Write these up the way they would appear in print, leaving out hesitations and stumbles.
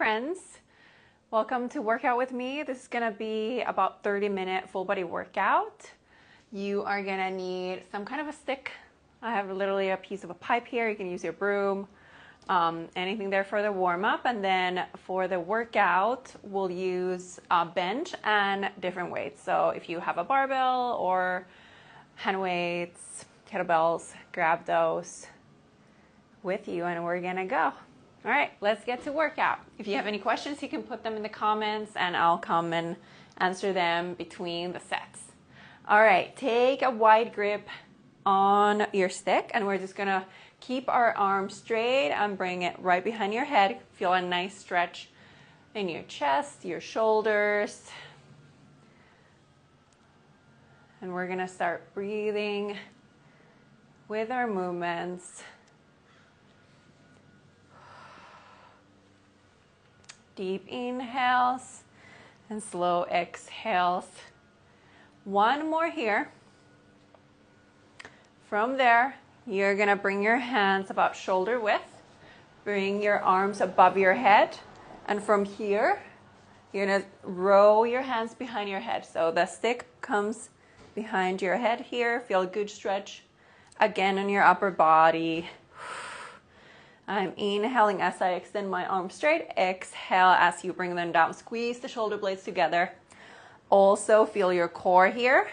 friends, welcome to workout with me. This is gonna be about 30-minute full body workout. You are gonna need some kind of a stick. I have literally a piece of a pipe here. You can use your broom, anything there for the warm up. And then for the workout, we'll use a bench and different weights. So if you have a barbell or hand weights, kettlebells, grab those with you and we're gonna go. All right, let's get to workout. If you have any questions, you can put them in the comments and I'll come and answer them between the sets. All right, take a wide grip on your stick and we're just gonna keep our arms straight and bring it right behind your head. Feel a nice stretch in your chest, your shoulders. And we're gonna start breathing with our movements. Deep inhales and slow exhales. One more here. From there, you're gonna bring your hands about shoulder width. Bring your arms above your head. And from here, you're gonna roll your hands behind your head. So the stick comes behind your head here. Feel a good stretch again in your upper body. I'm inhaling as I extend my arms straight. Exhale as you bring them down. Squeeze the shoulder blades together. Also feel your core here.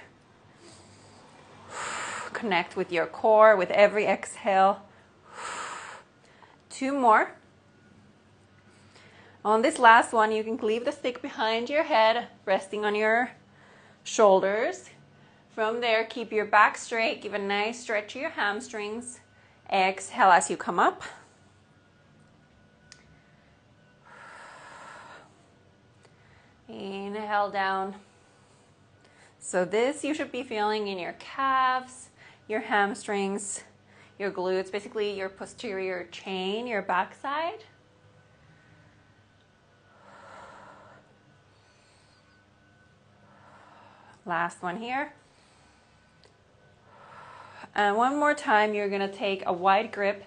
Connect with your core with every exhale. Two more. On this last one, you can leave the stick behind your head, resting on your shoulders. From there, keep your back straight. Give a nice stretch to your hamstrings. Exhale as you come up. Inhale down. So this you should be feeling in your calves, your hamstrings, your glutes, basically your posterior chain, your backside. Last one here. And one more time, you're gonna take a wide grip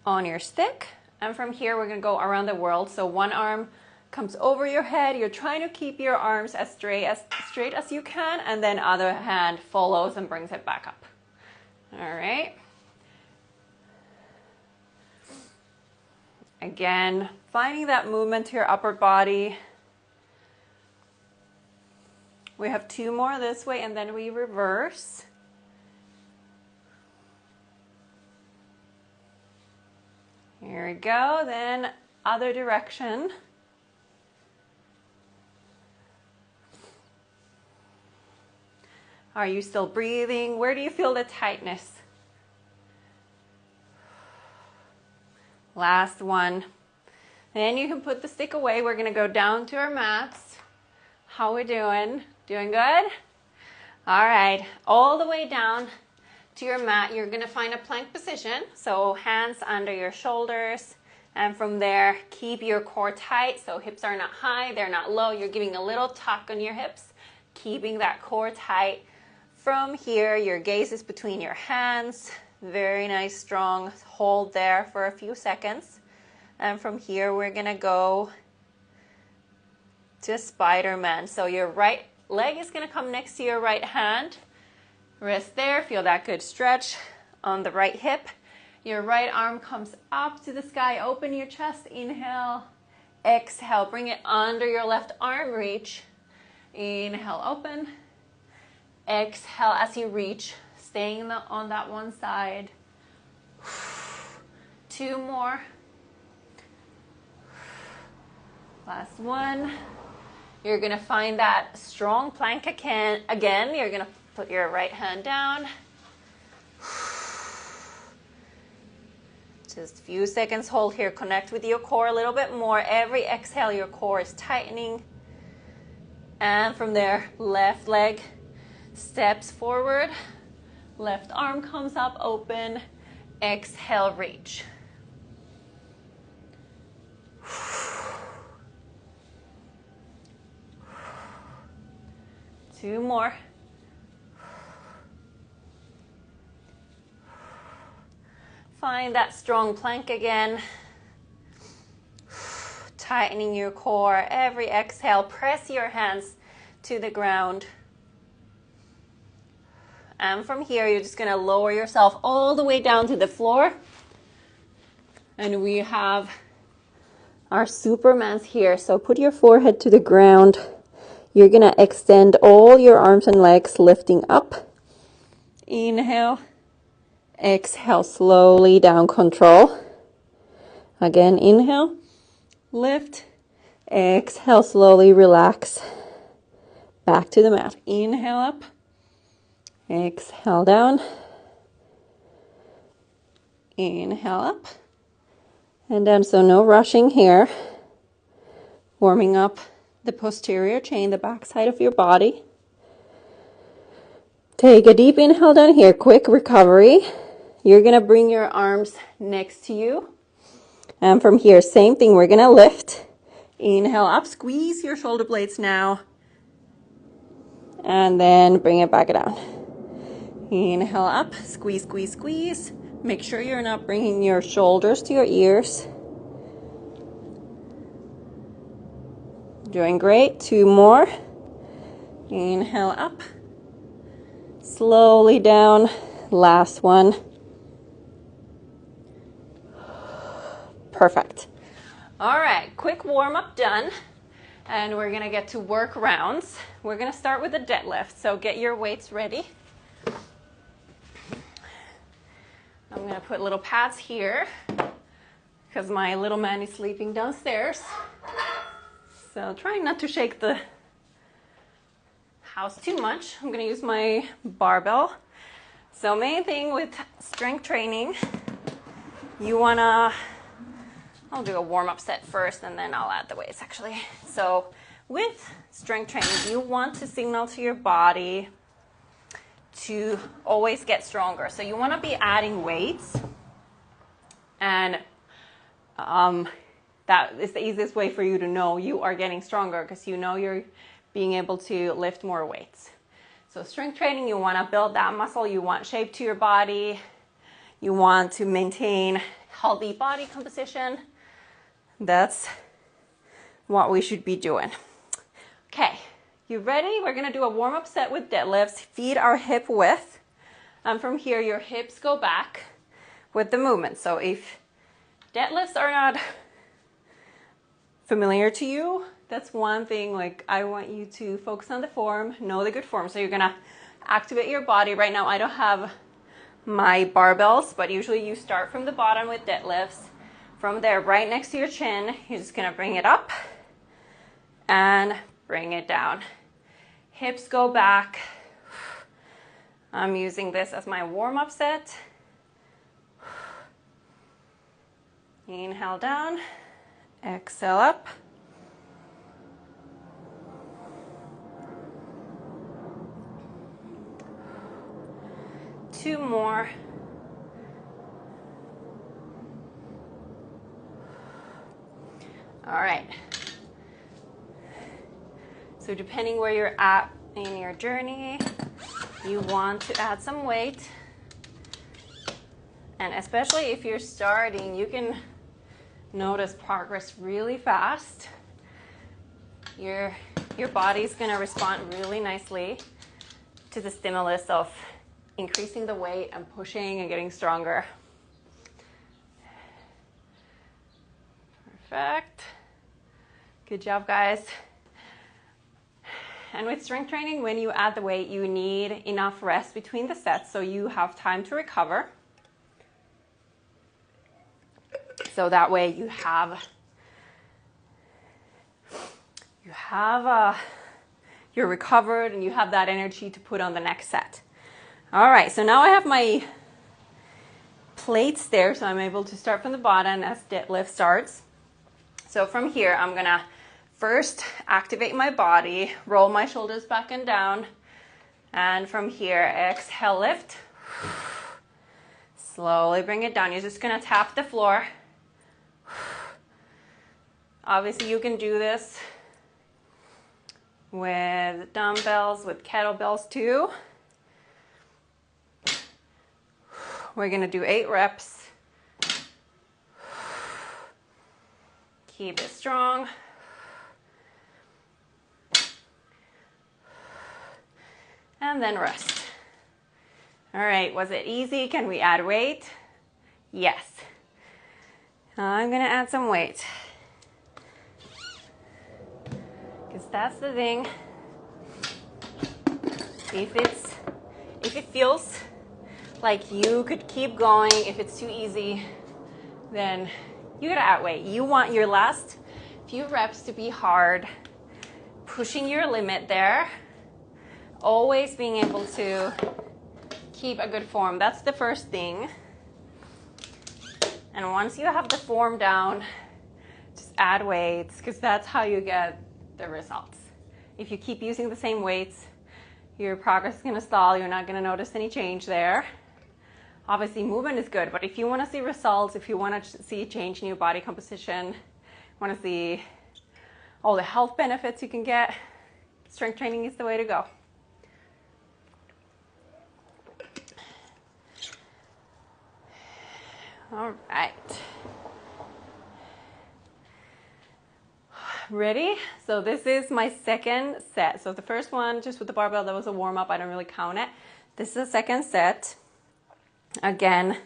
on your stick. And from here, we're gonna go around the world. So one arm comes over your head. You're trying to keep your arms as straight as you can, and then other hand follows and brings it back up. All right. Again, finding that movement to your upper body. We have two more this way, and then we reverse. Here we go. Then other direction. Are you still breathing? Where do you feel the tightness? Last one. Then you can put the stick away. We're gonna go down to our mats. How we doing? Doing good? All right, all the way down to your mat. You're gonna find a plank position. So hands under your shoulders. And from there, keep your core tight. So hips are not high, they're not low. You're giving a little tuck on your hips, keeping that core tight. From here, your gaze is between your hands. Very nice, strong hold there for a few seconds. And from here, we're gonna go to Spider-Man. So your right leg is gonna come next to your right hand. Rest there, feel that good stretch on the right hip. Your right arm comes up to the sky. Open your chest, inhale. Exhale, bring it under your left arm, reach. Inhale, open. Exhale as you reach, staying on that one side. Two more. Last one. You're gonna find that strong plank again. You're gonna put your right hand down. Just a few seconds hold here. Connect with your core a little bit more. Every exhale, your core is tightening. And from there, left leg steps forward, left arm comes up, open, exhale, reach. Two more. Find that strong plank again. tightening your core. Every exhale, press your hands to the ground. And from here, you're just gonna lower yourself all the way down to the floor. And we have our Supermans here. So put your forehead to the ground. You're gonna extend all your arms and legs, lifting up. Inhale. Exhale, slowly down, control. Again, inhale, lift. Exhale, slowly relax. Back to the mat. Inhale up. Exhale down. Inhale up. And down, so no rushing here. Warming up the posterior chain, the back side of your body. Take a deep inhale down here, quick recovery. You're gonna bring your arms next to you. And from here, same thing, we're gonna lift. Inhale up, squeeze your shoulder blades now. And then bring it back down. Inhale up, squeeze, squeeze, squeeze. Make sure you're not bringing your shoulders to your ears. Doing great, 2 more. Inhale up. Slowly down, last one. Perfect. All right, quick warm up done. And we're gonna get to work rounds. We're gonna start with a deadlift, so get your weights ready. I'm gonna put little pads here because my little man is sleeping downstairs. So trying not to shake the house too much. I'm gonna use my barbell. So main thing with strength training, you wanna, I'll do a warm-up set first and then I'll add the weights actually. So with strength training, you want to signal to your body to always get stronger. So you wanna be adding weights, and that is the easiest way for you to know you are getting stronger, because you know you're being able to lift more weights. So strength training, you wanna build that muscle, you want shape to your body, you want to maintain healthy body composition. That's what we should be doing. Okay, you ready? We're gonna do a warm-up set with deadlifts. Feet are hip width. And from here, your hips go back with the movement. So if deadlifts are not familiar to you, that's one thing. Like, I want you to focus on the form, know the good form. So you're gonna activate your body. Right now, I don't have my barbells, but usually you start from the bottom with deadlifts. From there, right next to your chin, you're just gonna bring it up and bring it down. Hips go back. I'm using this as my warm-up set. Inhale down, exhale up. Two more. All right. So depending where you're at in your journey, you want to add some weight. And especially if you're starting, you can notice progress really fast. Your body's gonna respond really nicely to the stimulus of increasing the weight and pushing and getting stronger. Perfect. Good job, guys. And with strength training, when you add the weight, you need enough rest between the sets so you have time to recover. So that way you're recovered and you have that energy to put on the next set. All right, so now I have my plates there, so I'm able to start from the bottom as deadlift starts. So from here, I'm gonna first activate my body, roll my shoulders back and down, and from here, exhale, lift. Slowly bring it down. You're just gonna tap the floor. Obviously, you can do this with dumbbells, with kettlebells too. We're gonna do 8 reps. Keep it strong. And then rest. All right, was it easy? Can we add weight? Yes. I'm gonna add some weight. Because that's the thing. If it feels like you could keep going, if it's too easy, then you gotta add weight. You want your last few reps to be hard, pushing your limit there, always being able to keep a good form. That's the first thing. And once you have the form down, just add weights, because that's how you get the results. If you keep using the same weights, your progress is going to stall. You're not going to notice any change there. Obviously, movement is good, but if you want to see results, if you want to see change in your body composition, want to see all the health benefits you can get, strength training is the way to go. All right. Ready? So this is my second set. So the first one, just with the barbell, that was a warm-up. I don't really count it. This is the second set. Again,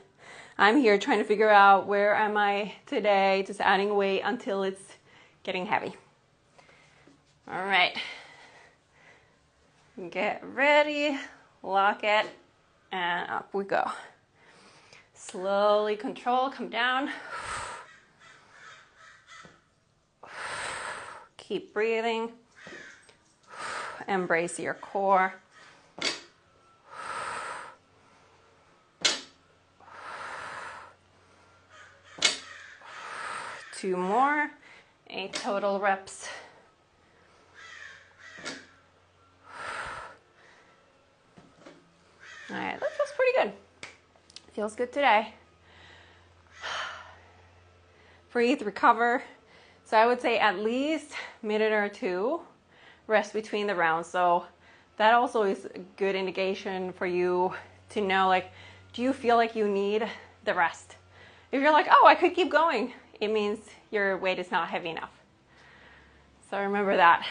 I'm here trying to figure out where am I today, just adding weight until it's getting heavy. All right. Get ready, lock it, and up we go. Slowly control, come down. Keep breathing. Embrace your core. Two more, 8 total reps. All right, that feels pretty good. Feels good today. Breathe, recover. So I would say at least a minute or two rest between the rounds. So that also is a good indication for you to know, like, do you feel like you need the rest? If you're like, oh, I could keep going, it means your weight is not heavy enough. So remember that.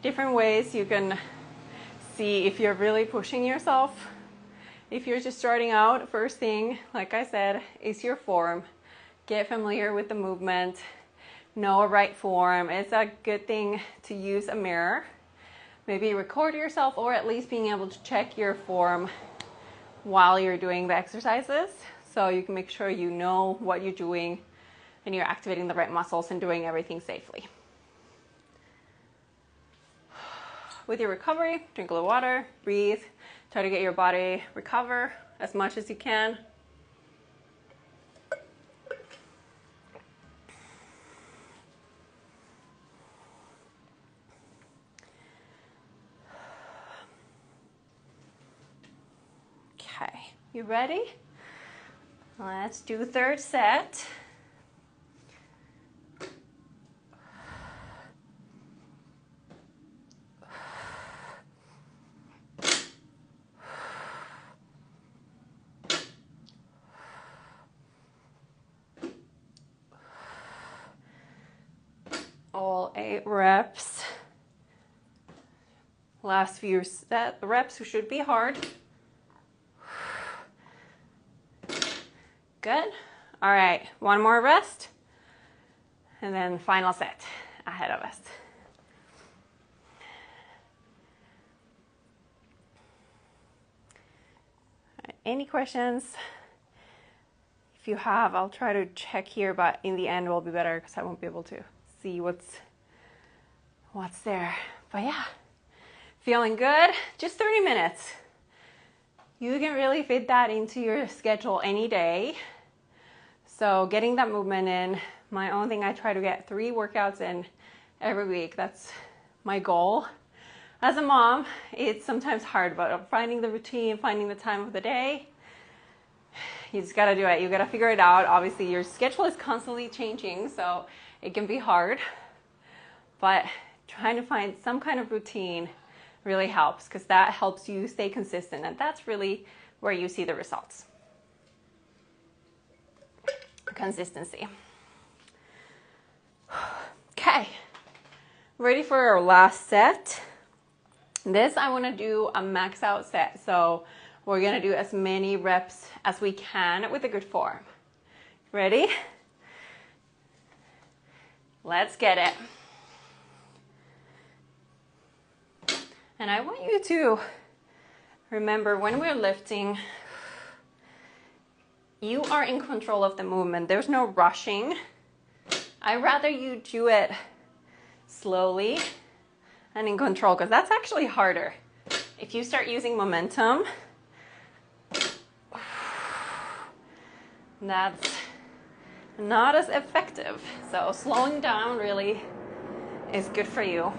Different ways you can see if you're really pushing yourself. If you're just starting out, first thing, like I said, is your form. Get familiar with the movement. Know a right form. It's a good thing to use a mirror. Maybe record yourself, or at least being able to check your form while you're doing the exercises, so you can make sure you know what you're doing and you're activating the right muscles and doing everything safely. With your recovery, drink a little water, breathe, try to get your body recover as much as you can. Okay, you ready? Let's do third set. All 8 reps. Last few reps should be hard. Good. All right, one more rest, and then final set ahead of us. All right, any questions? If you have, I'll try to check here, but in the end will be better because I won't be able to see what's there. But yeah, feeling good. Just 30 minutes. You can really fit that into your schedule any day. So getting that movement in, my own thing, I try to get 3 workouts in every week. That's my goal. As a mom, it's sometimes hard, but finding the routine, finding the time of the day, you just gotta do it. You gotta figure it out. Obviously, your schedule is constantly changing, so it can be hard. But trying to find some kind of routine really helps, because that helps you stay consistent, and that's really where you see the results. Consistency. Okay, ready for our last set. This I want to do a max out set, so we're going to do as many reps as we can with a good form. Ready? Let's get it. And I want you to remember, when we're lifting, you are in control of the movement. There's no rushing. I'd rather you do it slowly and in control, because that's actually harder. If you start using momentum, that's not as effective. So slowing down really is good for you.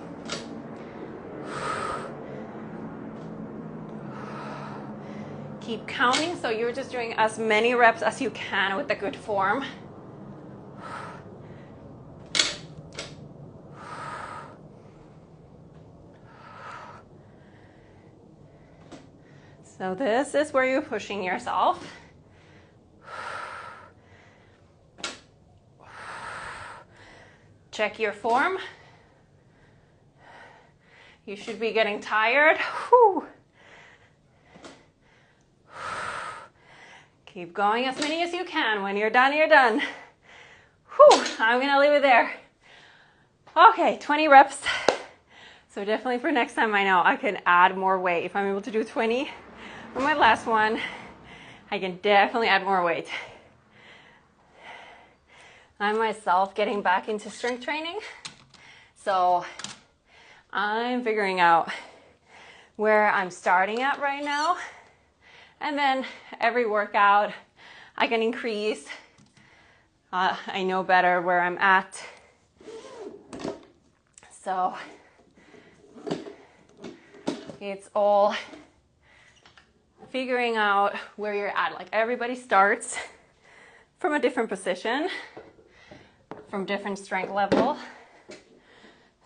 Keep counting, so you're just doing as many reps as you can with a good form. So this is where you're pushing yourself. Check your form. You should be getting tired. Whew. Keep going as many as you can. When you're done, you're done. Whew. I'm gonna leave it there. Okay, 20 reps. So definitely for next time, I know I can add more weight. If I'm able to do 20 for my last one, I can definitely add more weight. I'm myself getting back into strength training, so I'm figuring out where I'm starting at right now, and then every workout I can increase. I know better where I'm at, so it's all figuring out where you're at. Like, everybody starts from a different position, from different strength level.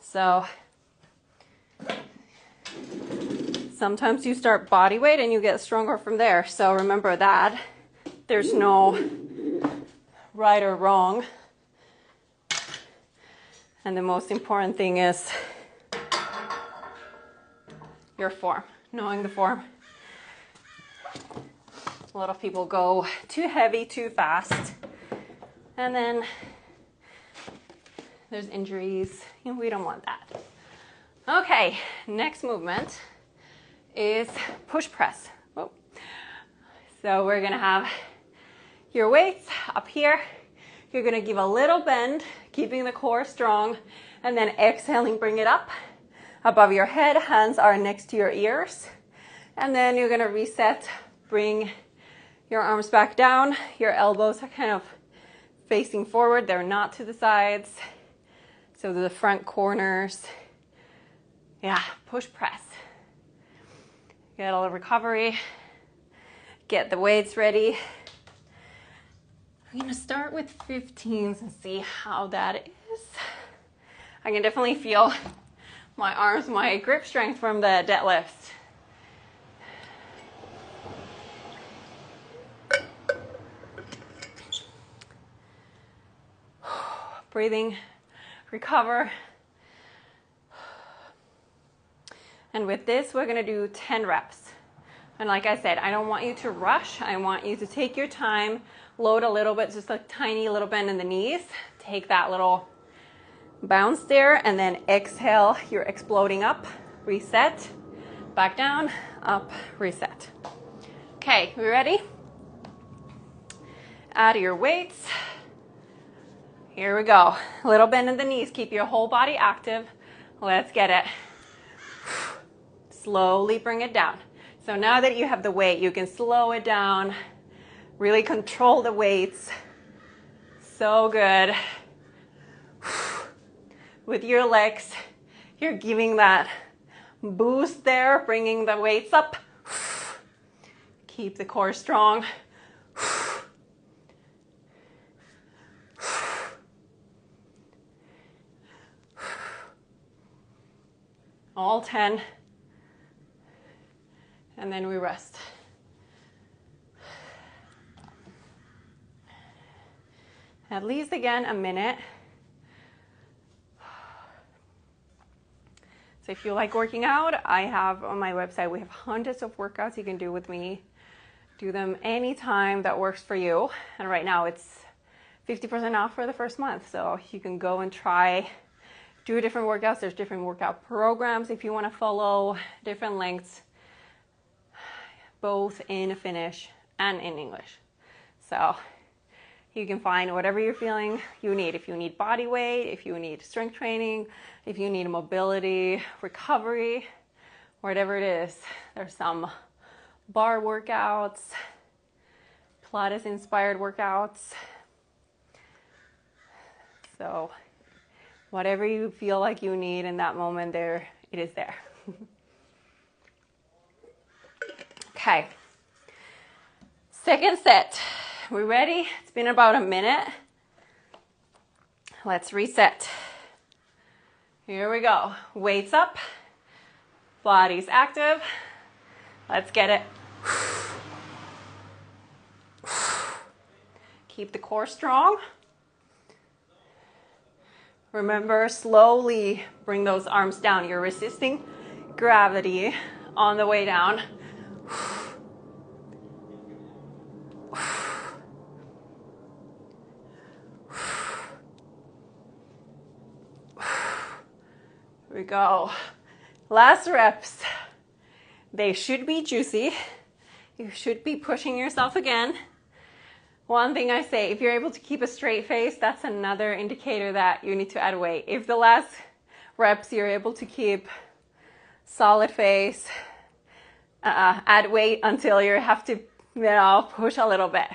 So sometimes you start body weight and you get stronger from there. So remember that there's no right or wrong. And the most important thing is your form, knowing the form. A lot of people go too heavy, too fast, and then there's injuries. We don't want that. Okay, next movement is push press. Whoa. So we're gonna have your weights up here. You're gonna give a little bend, keeping the core strong, and then exhaling, bring it up above your head. Hands are next to your ears. And then you're gonna reset, bring your arms back down. Your elbows are kind of facing forward. They're not to the sides. So the front corners. Yeah, push press. Get a little recovery. Get the weights ready. I'm gonna start with 15s and see how that is. I can definitely feel my arms, my grip strength from the deadlifts. Breathing, recover. And with this, we're gonna do 10 reps. And like I said, I don't want you to rush. I want you to take your time, load a little bit, just a tiny little bend in the knees. Take that little bounce there, and then exhale. You're exploding up, reset, back down, up, reset. Okay, we ready? Add your weights. Here we go. A little bend in the knees. Keep your whole body active. Let's get it. Slowly bring it down. So now that you have the weight, you can slow it down. Really control the weights. So good. With your legs, you're giving that boost there, bringing the weights up. Keep the core strong. All 10. And then we rest. At least again a minute. So if you like working out, I have on my website, we have hundreds of workouts you can do with me. Do them anytime that works for you. And right now it's 50% off for the first month. So you can go and try, do different workouts. There's different workout programs if you want to follow, different lengths, both in Finnish and in English. So you can find whatever you're feeling you need. If you need body weight, if you need strength training, if you need mobility, recovery, whatever it is. There's some bar workouts, Pilates inspired workouts. So whatever you feel like you need in that moment, there it is there. Okay. Second set. We ready? It's been about a minute. Let's reset. Here we go. Weights up. Body's active. Let's get it. Keep the core strong. Remember, slowly bring those arms down. You're resisting gravity on the way down. Here we go. Last reps. They should be juicy. You should be pushing yourself again. One thing I say, if you're able to keep a straight face, that's another indicator that you need to add weight. If the last reps you're able to keep solid face, add weight until you have to, push a little bit.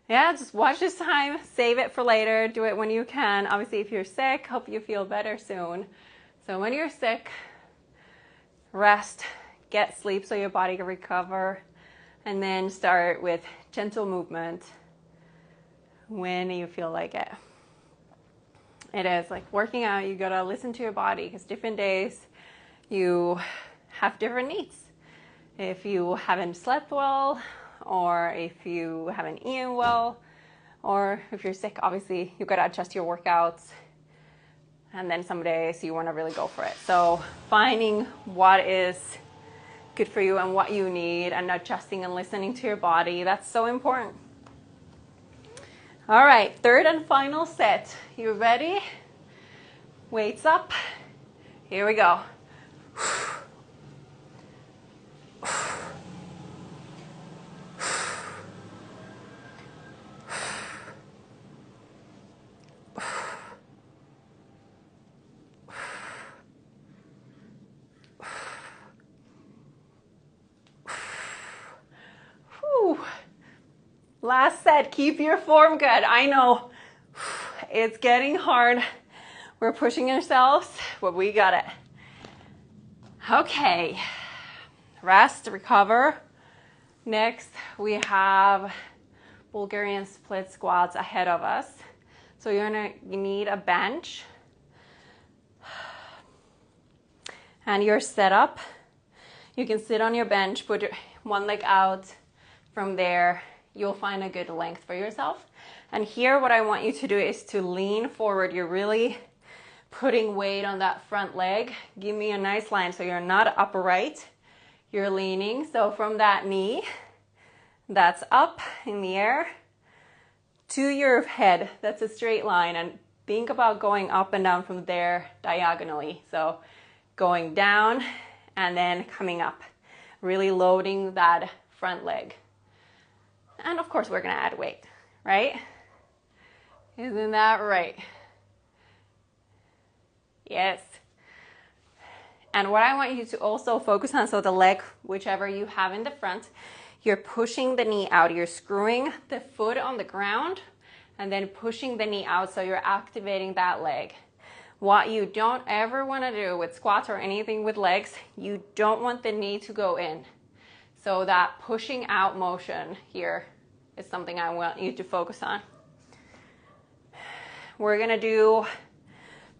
Yeah, just watch this time, save it for later, do it when you can. Obviously, if you're sick, hope you feel better soon. So when you're sick, rest, get sleep so your body can recover, and then start with gentle movement when you feel like it. It is like working out, you gotta listen to your body because different days you have different needs. If you haven't slept well, or if you haven't eaten well, or if you're sick, obviously you gotta adjust your workouts. And then some days you wanna really go for it. So finding what is good for you and what you need and adjusting and listening to your body, that's so important. All right, third and final set. You ready? Weights up. Here we go. Last set, keep your form good. I know it's getting hard. We're pushing ourselves, but we got it. Okay, rest, recover. Next, we have Bulgarian split squats ahead of us. So you're gonna need a bench. And your setup, you can sit on your bench, put your one leg out. From there, you'll find a good length for yourself. And here, what I want you to do is to lean forward. You're really putting weight on that front leg. Give me a nice line so you're not upright. You're leaning. So from that knee, that's up in the air, to your head. That's a straight line. And think about going up and down from there diagonally. So going down and then coming up. Really loading that front leg. And of course, we're gonna add weight, right? Isn't that right? Yes. And what I want you to also focus on, so the leg, whichever you have in the front, you're pushing the knee out. You're screwing the foot on the ground and then pushing the knee out so you're activating that leg. What you don't ever wanna do with squats or anything with legs, you don't want the knee to go in. So that pushing out motion here is something I want you to focus on. We're gonna do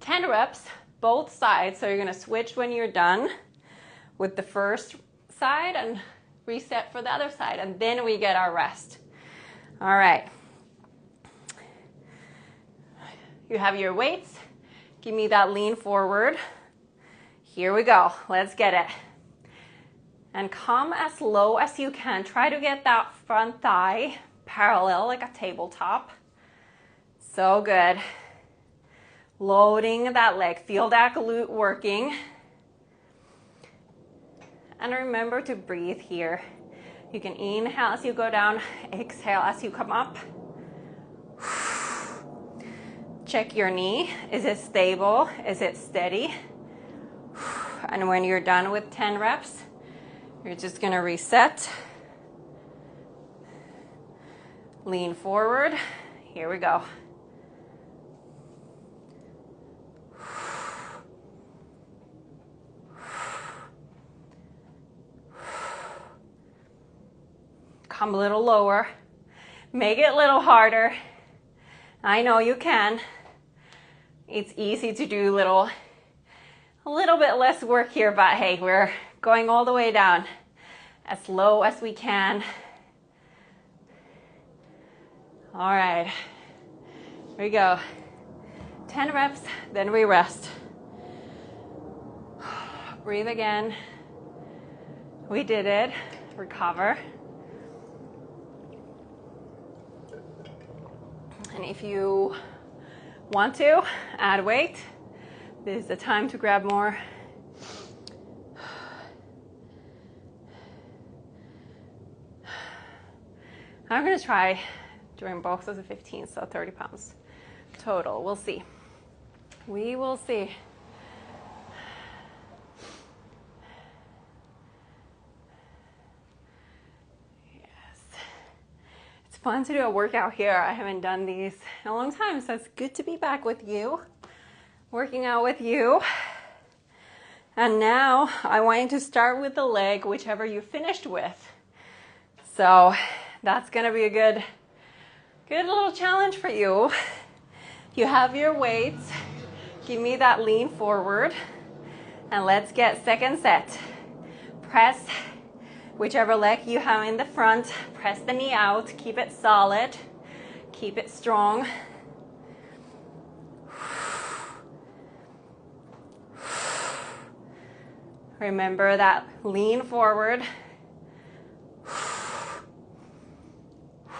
10 reps, both sides. So you're gonna switch when you're done with the first side and reset for the other side. And then we get our rest. All right. You have your weights. Give me that lean forward. Here we go. Let's get it. And come as low as you can. Try to get that front thigh parallel like a tabletop. So good. Loading that leg. Feel that glute working. And remember to breathe here. You can inhale as you go down, exhale as you come up. Check your knee. Is it stable? Is it steady? And when you're done with 10 reps, you're just gonna reset. Lean forward. Here we go. Come a little lower. Make it a little harder. I know you can. It's easy to do a little bit less work here, but hey, we're going all the way down as low as we can. All right, here we go. 10 reps, then we rest. Breathe again. We did it. Recover. And if you want to add weight, this is the time to grab more. I'm going to try doing both of the 15, so 30 pounds total. We'll see. We will see. Fun to do a workout here. I haven't done these in a long time, so it's good to be back with you, working out with you. And now I want you to start with the leg, whichever you finished with. So that's gonna be a good little challenge for you. You have your weights. Give me that lean forward, and let's get second set. Press whichever leg you have in the front, press the knee out, keep it solid, keep it strong. Remember that lean forward.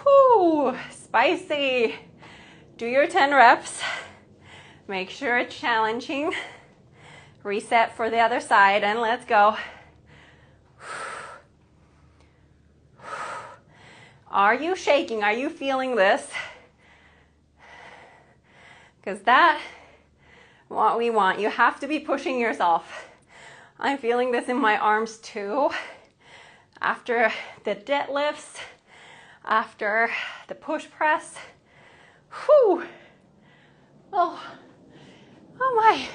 Whew, spicy. Do your 10 reps. Make sure it's challenging. Reset for the other side and let's go. Are you shaking? Are you feeling this? Because that's what we want. You have to be pushing yourself. I'm feeling this in my arms too. After the deadlifts, after the push press. Whew. Oh my.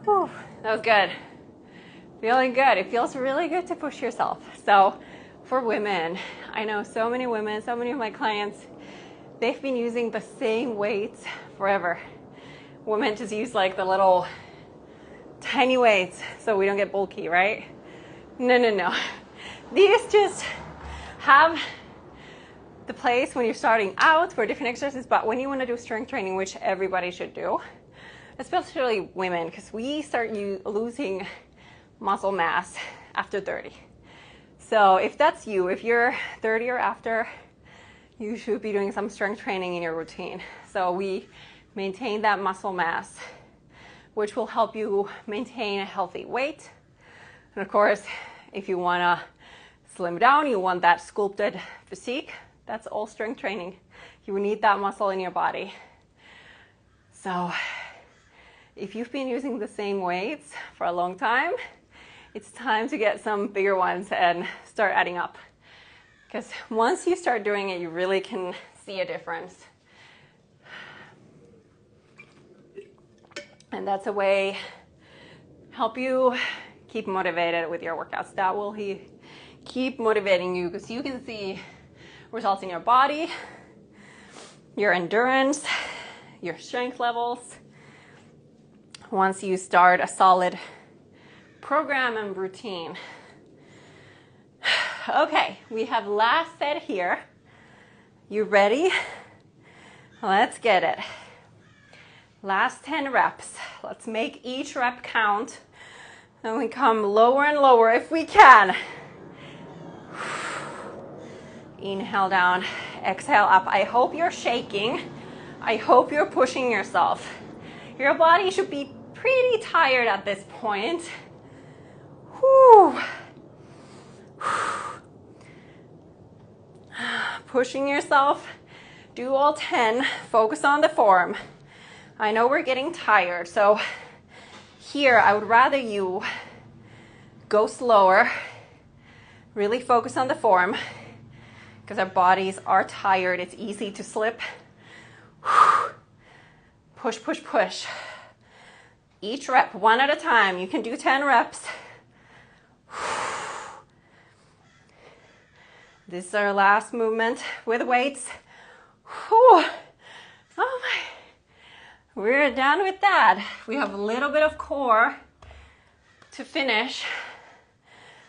Whew. That was good. Feeling good. It feels really good to push yourself. So for women, I know so many women, so many of my clients, they've been using the same weights forever. Women just use like the little tiny weights so we don't get bulky, right? No. These just have the place when you're starting out for different exercises, but when you want to do strength training, which everybody should do, especially women, because we start losing muscle mass after 30. So if that's you, if you're 30 or after, you should be doing some strength training in your routine. So we maintain that muscle mass, which will help you maintain a healthy weight. And of course, if you want to slim down, you want that sculpted physique, that's all strength training. You need that muscle in your body. So if you've been using the same weights for a long time, it's time to get some bigger ones and start adding up. Because once you start doing it, you really can see a difference. And that's a way help you keep motivated with your workouts. That will keep motivating you because you can see results in your body, your endurance, your strength levels. Once you start a solid program and routine. Okay, we have last set here. You ready? Let's get it. Last 10 reps. Let's make each rep count. And we come lower and lower if we can. Inhale down, exhale up. I hope you're shaking. I hope you're pushing yourself. Your body should be pretty tired at this point. Whew. Pushing yourself. Do all 10. Focus on the form. I know we're getting tired, so here I would rather you go slower. Really focus on the form because our bodies are tired. It's easy to slip. Push, push, push. Each rep, one at a time. You can do 10 reps. This is our last movement with weights. Whew. Oh my. We're done with that. We have a little bit of core to finish,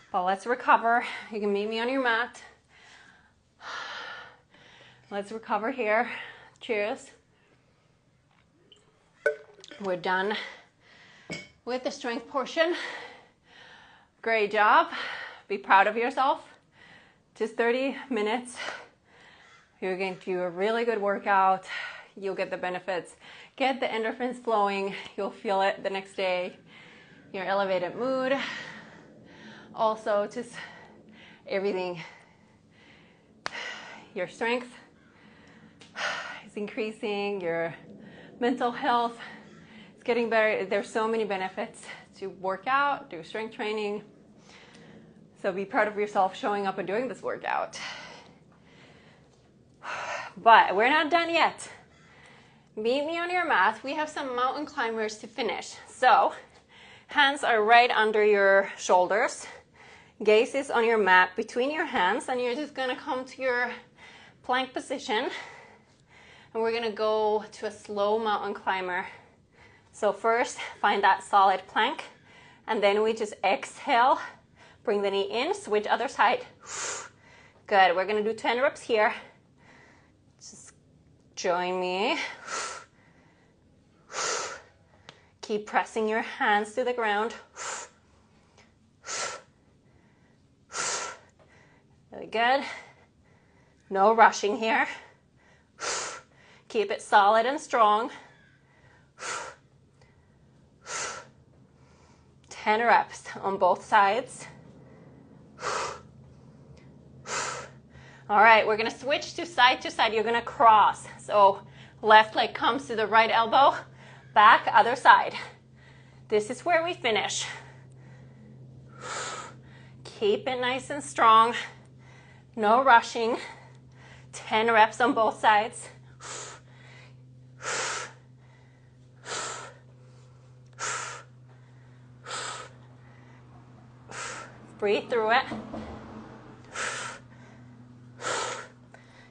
but let's recover. You can meet me on your mat. Let's recover here. Cheers. We're done with the strength portion. Great job. Be proud of yourself. Just 30 minutes. You're going to do a really good workout. You'll get the benefits. Get the endorphins flowing. You'll feel it the next day. Your elevated mood. Also, just everything. Your strength is increasing. Your mental health is getting better. There's so many benefits to work out, do strength training. So be proud of yourself showing up and doing this workout. But we're not done yet. Meet me on your mat. We have some mountain climbers to finish. So hands are right under your shoulders. Gaze is on your mat between your hands, and you're just gonna come to your plank position. And we're gonna go to a slow mountain climber. So first, find that solid plank, and then we just exhale, bring the knee in, switch other side. Good, we're gonna do 10 reps here. Just join me. Keep pressing your hands to the ground. Really good. No rushing here. Keep it solid and strong. 10 reps on both sides. All right, we're gonna switch to side. You're gonna cross. So left leg comes to the right elbow, back, other side. This is where we finish. Keep it nice and strong. No rushing. 10 reps on both sides. Breathe through it.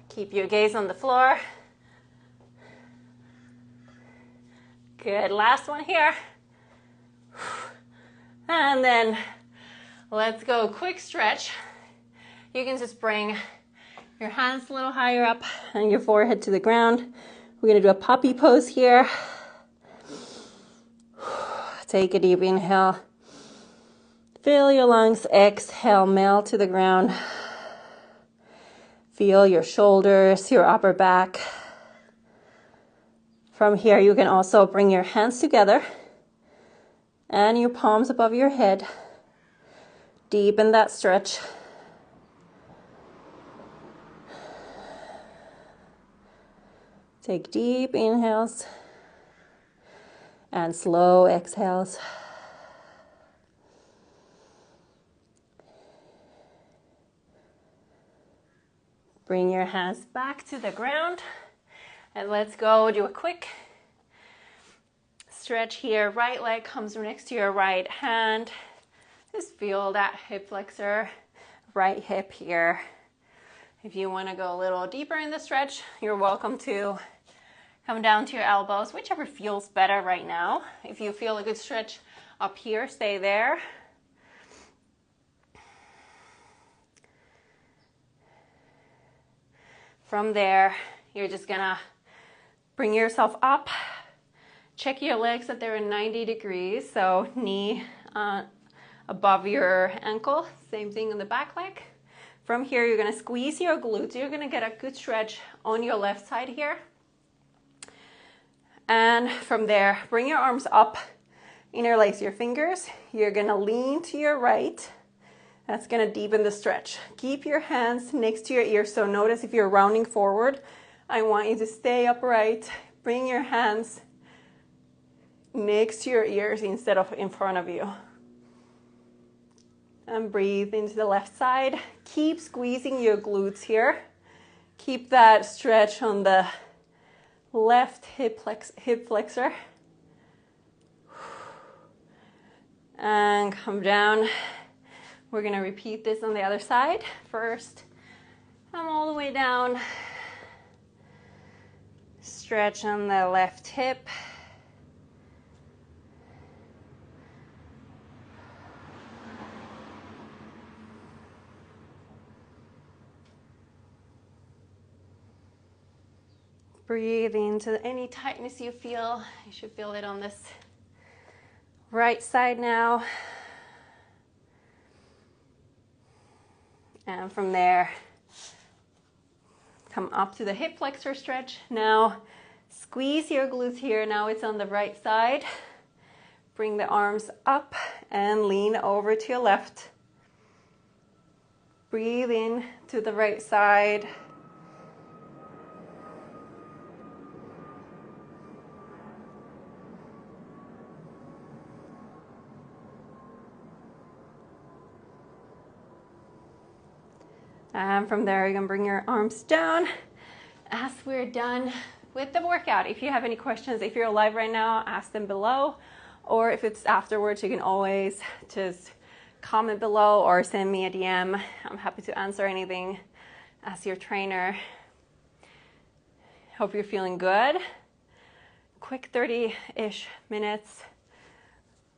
Keep your gaze on the floor. Good, last one here. And then let's go quick stretch. You can just bring your hands a little higher up and your forehead to the ground. We're gonna do a puppy pose here. Take a deep inhale. Fill your lungs, exhale, melt to the ground. Feel your shoulders, your upper back. From here, you can also bring your hands together and your palms above your head. Deepen that stretch. Take deep inhales and slow exhales. Bring your hands back to the ground and let's go do a quick stretch here. Right leg comes next to your right hand. Just feel that hip flexor, right hip here. If you want to go a little deeper in the stretch, you're welcome to come down to your elbows, whichever feels better right now. If you feel a good stretch up here, stay there. From there, you're just gonna bring yourself up Check your legs that they're in 90 degrees, so knee above your ankle. Same thing on the back leg. From here, you're gonna squeeze your glutes. You're gonna get a good stretch on your left side here. And from there, bring your arms up, interlace your fingers. You're gonna lean to your right. That's gonna deepen the stretch. Keep your hands next to your ears. So notice if you're rounding forward, I want you to stay upright. Bring your hands next to your ears instead of in front of you. And breathe into the left side. Keep squeezing your glutes here. Keep that stretch on the left hip flexor. And come down. We're gonna repeat this on the other side. First, come all the way down. Stretch on the left hip. Breathe into any tightness you feel. You should feel it on this right side now. And from there, come up to the hip flexor stretch. Now, squeeze your glutes here. Now it's on the right side. Bring the arms up and lean over to your left. Breathe in to the right side. And from there, you can bring your arms down as we're done with the workout. If you have any questions, if you're live right now, ask them below. Or if it's afterwards, you can always just comment below or send me a DM. I'm happy to answer anything as your trainer. Hope you're feeling good. Quick 30-ish minutes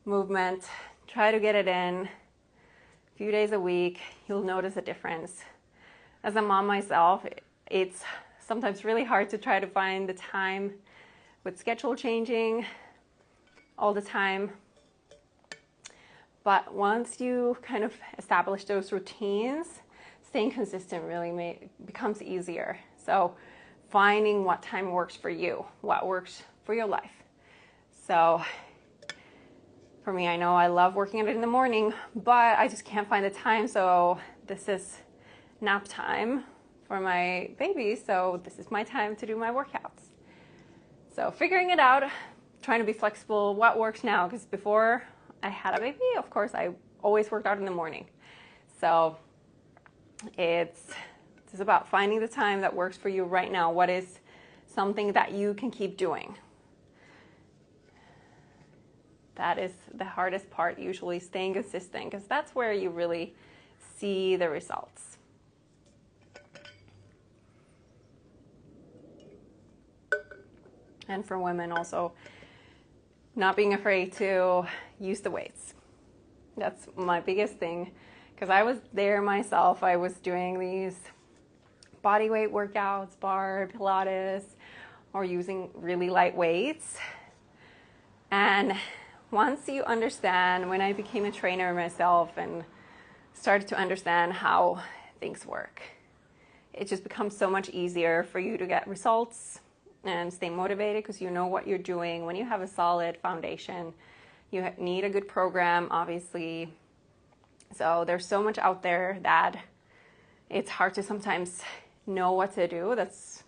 movement. Try to get it in a few days a week. You'll notice a difference. As a mom myself, it's sometimes really hard to try to find the time with schedule changing all the time. But once you kind of establish those routines, staying consistent really becomes easier. So finding what time works for you, what works for your life. So for me, I know I love working out in the morning, but I just can't find the time. So this is nap time for my baby, so this is my time to do my workouts. So figuring it out, trying to be flexible, what works now, because before I had a baby, of course, I always worked out in the morning. So it's about finding the time that works for you right now. What is something that you can keep doing? That is the hardest part, usually staying consistent, because that's where you really see the results. And for women also, not being afraid to use the weights. That's my biggest thing, because I was there myself. I was doing these body weight workouts, bar, Pilates, or using really light weights. And once you understand, when I became a trainer myself and started to understand how things work, it just becomes so much easier for you to get results and stay motivated, because you know what you're doing. When you have a solid foundation, you need a good program, obviously. So there's so much out there that it's hard to sometimes know what to do. That's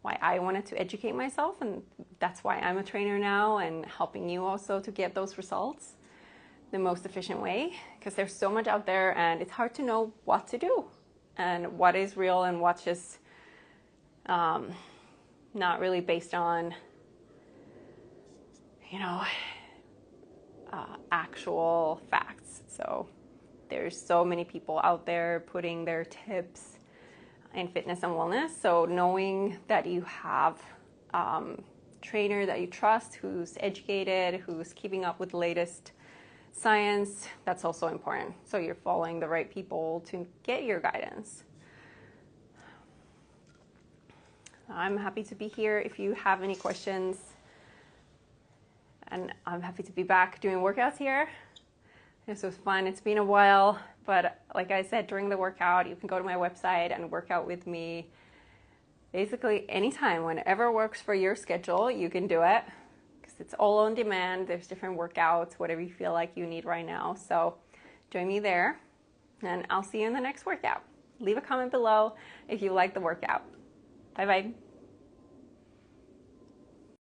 why I wanted to educate myself, and that's why I'm a trainer now and helping you also to get those results the most efficient way, because there's so much out there and it's hard to know what to do and what is real and what's just not really based on, actual facts. So there's so many people out there putting their tips in fitness and wellness. So knowing that you have a trainer that you trust, who's educated, who's keeping up with the latest science, that's also important. So you're following the right people to get your guidance. I'm happy to be here if you have any questions. And I'm happy to be back doing workouts here. This was fun. It's been a while, but like I said, during the workout, you can go to my website and work out with me basically anytime, whenever works for your schedule, you can do it because it's all on demand. There's different workouts, whatever you feel like you need right now. So join me there, and I'll see you in the next workout. Leave a comment below if you like the workout. Bye-bye.